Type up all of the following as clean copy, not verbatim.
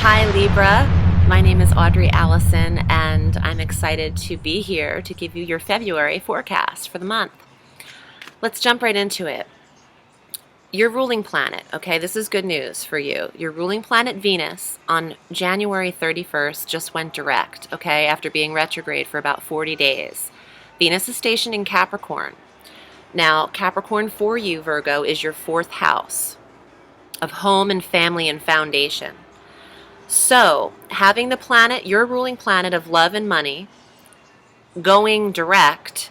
Hi Libra, my name is Audrey Alison and I'm excited to be here to give you your February forecast for the month. Let's jump right into it. Your ruling planet, okay, this is good news for you. Your ruling planet Venus on January 31st just went direct, okay, after being retrograde for about 40 days. Venus is stationed in Capricorn. Now, Capricorn for you, Virgo, is your fourth house of home and family and foundation. So, having the planet, your ruling planet of love and money, going direct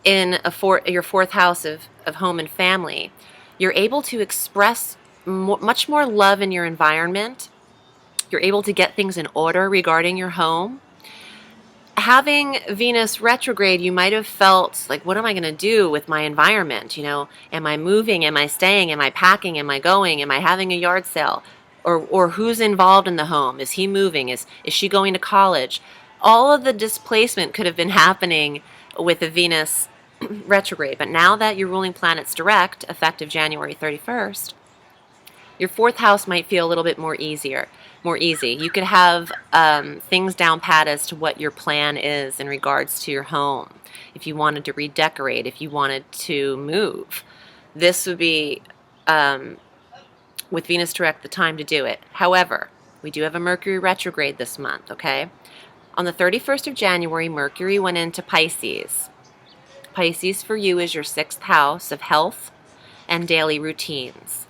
in your fourth house of home and family, you're able to express much more love in your environment. You're able to get things in order regarding your home. Having Venus retrograde, you might have felt like, what am I going to do with my environment? You know, am I moving? Am I staying? Am I packing? Am I going? Am I having a yard sale? Or who's involved in the home? Is he moving? Is she going to college? All of the displacement could have been happening with the Venus retrograde. But now that your ruling planet's direct, effective January 31st, your fourth house might feel a little bit more easy. You could have things down pat as to what your plan is in regards to your home. If you wanted to redecorate, if you wanted to move, this would be, with Venus direct, the time to do it. However, we do have a Mercury retrograde this month, okay? On the 31st of January, Mercury went into Pisces. Pisces for you is your sixth house of health and daily routines.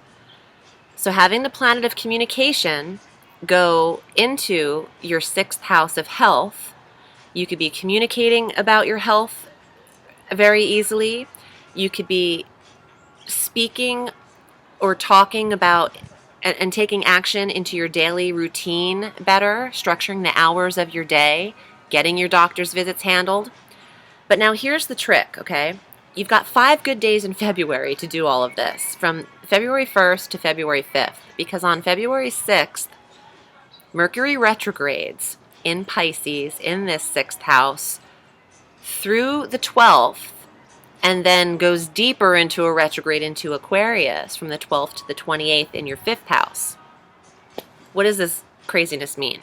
So having the planet of communication go into your sixth house of health, you could be communicating about your health very easily. You could be speaking or talking about and taking action into your daily routine better, structuring the hours of your day, getting your doctor's visits handled. But now here's the trick, okay? You've got 5 good days in February to do all of this, from February 1st to February 5th, because on February 6th, Mercury retrogrades in Pisces in this sixth house through the 12th, and then goes deeper into a retrograde into Aquarius from the 12th to the 28th in your fifth house. What does this craziness mean?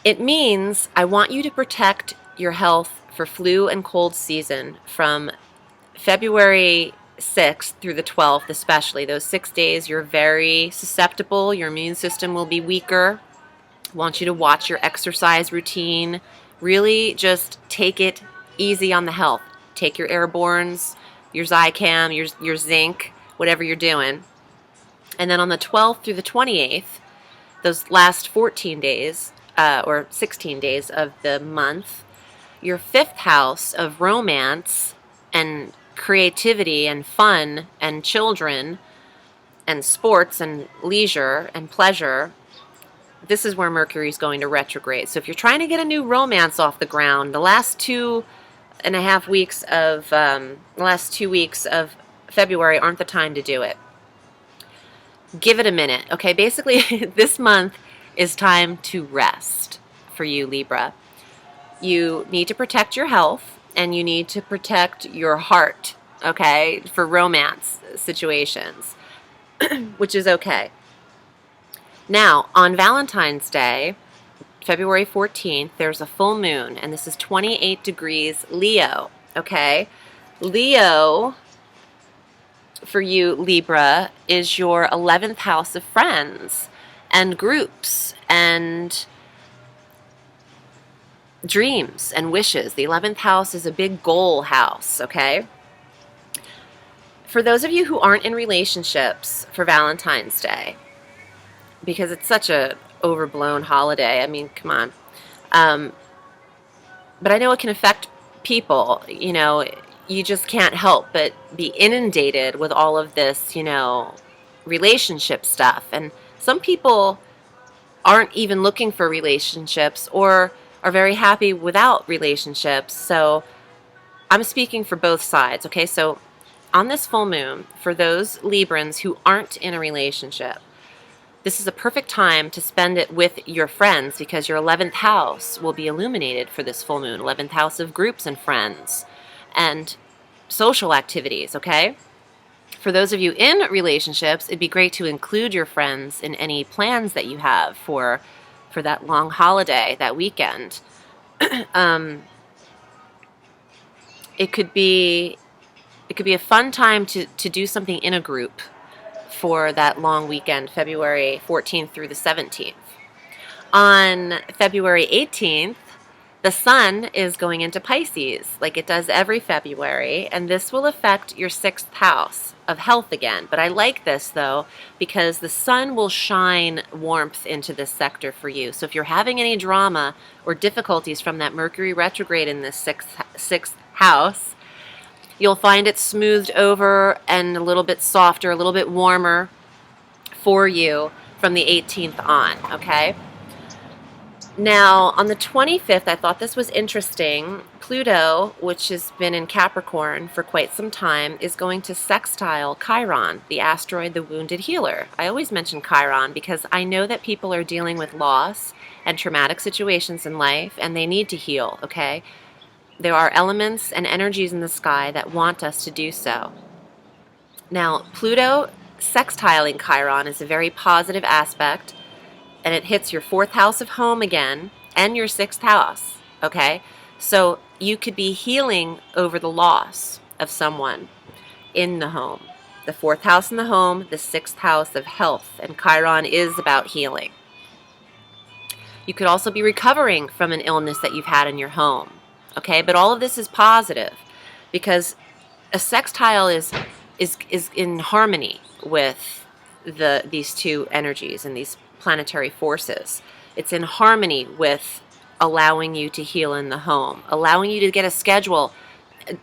It means I want you to protect your health for flu and cold season from February 6th through the 12th, especially. Those 6 days, you're very susceptible. Your immune system will be weaker. I want you to watch your exercise routine. Really just take it easy on the health. Take your airbornes, your Zicam, your zinc, whatever you're doing. And then on the 12th through the 28th, those last 14 days, or 16 days of the month, your fifth house of romance and creativity and fun and children and sports and leisure and pleasure, this is where Mercury is going to retrograde. So if you're trying to get a new romance off the ground, the last 2.5 weeks of the last 2 weeks of February aren't the time to do it. Give it a minute, okay? Basically, this month is time to rest for you, Libra. You need to protect your health and you need to protect your heart, okay, for romance situations, which is okay. Now, on Valentine's Day, February 14th, there's a full moon, and this is 28 degrees Leo, okay? Leo, for you, Libra, is your 11th house of friends and groups and dreams and wishes. The 11th house is a big goal house, okay? For those of you who aren't in relationships for Valentine's Day, because it's such a overblown holiday, I mean, come on. But I know it can affect people, you know, you just can't help but be inundated with all of this, you know, relationship stuff. And some people aren't even looking for relationships or are very happy without relationships. So I'm speaking for both sides, okay? So on this full moon, for those Librans who aren't in a relationship, this is a perfect time to spend it with your friends because your 11th house will be illuminated for this full moon. 11th house of groups and friends and social activities, okay? For those of you in relationships, it'd be great to include your friends in any plans that you have for that long holiday, that weekend. It could be a fun time to do something in a group for that long weekend, February 14th through the 17th. On February 18th, the sun is going into Pisces, like it does every February, and this will affect your 6th house of health again. But I like this, though, because the sun will shine warmth into this sector for you. So if you're having any drama or difficulties from that Mercury retrograde in this 6th house, you'll find it smoothed over and a little bit softer, a little bit warmer for you from the 18th on, okay? Now, on the 25th, I thought this was interesting. Pluto, which has been in Capricorn for quite some time, is going to sextile Chiron, the asteroid, the wounded healer. I always mention Chiron because I know that people are dealing with loss and traumatic situations in life, and they need to heal, okay? There are elements and energies in the sky that want us to do so. Now, Pluto sextiling Chiron is a very positive aspect, and it hits your 4th house of home again and your 6th house, okay? So you could be healing over the loss of someone in the home. The 4th house in the home, the 6th house of health, and Chiron is about healing. You could also be recovering from an illness that you've had in your home, okay? But all of this is positive because a sextile is in harmony with these two energies and these planetary forces. It's in harmony with allowing you to heal in the home, allowing you to get a schedule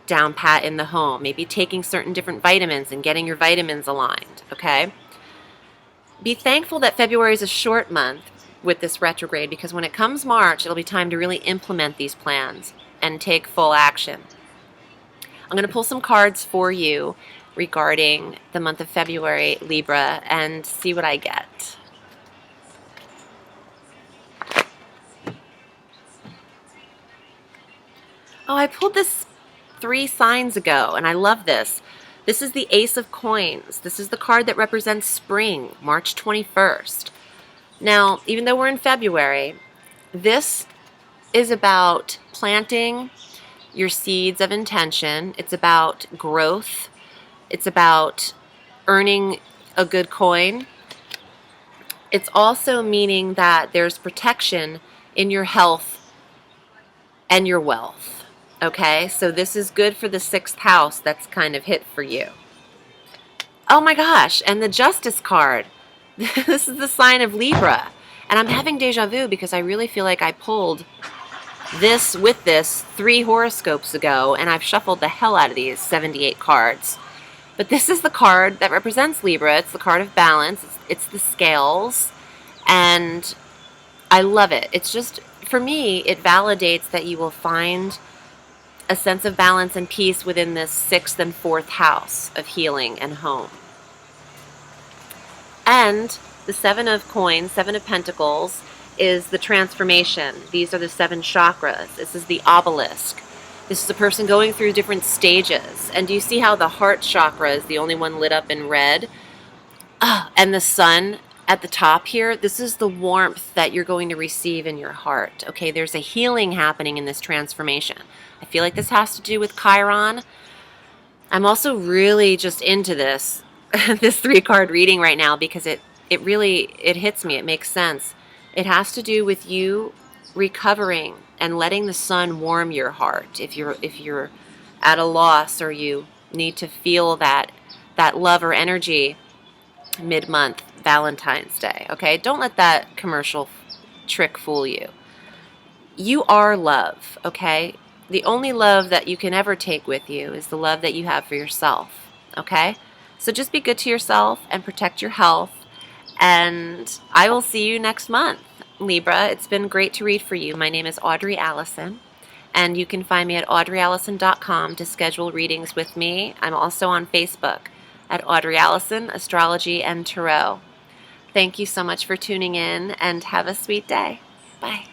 down pat in the home, maybe taking certain different vitamins and getting your vitamins aligned, okay? Be thankful that February is a short month with this retrograde because when it comes March, it'll be time to really implement these plans and take full action. I'm going to pull some cards for you regarding the month of February, Libra, and see what I get. Oh, I pulled this 3 signs ago, and I love this. This is the Ace of Coins. This is the card that represents spring, March 21st. Now, even though we're in February, this is about planting your seeds of intention. It's about growth. It's about earning a good coin. It's also meaning that there's protection in your health and your wealth. Okay, so this is good for the 6th house that's kind of hit for you. Oh my gosh, and the Justice card. This is the sign of Libra. And I'm having deja vu because I really feel like I pulled this with this 3 horoscopes ago, and I've shuffled the hell out of these 78 cards. But this is the card that represents Libra. It's the card of balance. It's the scales. And I love it. It's just, for me, it validates that you will find a sense of balance and peace within this 6th and 4th house of healing and home. And the 7 of Coins, 7 of Pentacles, is the transformation. These are the 7 chakras. This is the obelisk. This is a person going through different stages. And do you see how the heart chakra is the only one lit up in red? And the sun at the top here, this is the warmth that you're going to receive in your heart. Okay, there's a healing happening in this transformation. I feel like this has to do with Chiron. I'm also really just into this 3-card reading right now because it really hits me. It makes sense. It has to do with you recovering and letting the sun warm your heart. If you're at a loss or you need to feel that love or energy mid-month, Valentine's Day, okay? Don't let that commercial trick fool you. You are love, okay? The only love that you can ever take with you is the love that you have for yourself, okay? So just be good to yourself and protect your health, and I will see you next month, Libra. It's been great to read for you. My name is Audrey Alison, and you can find me at audreyallison.com to schedule readings with me. I'm also on Facebook at Audrey Alison, Astrology and Tarot. Thank you so much for tuning in, and have a sweet day. Bye.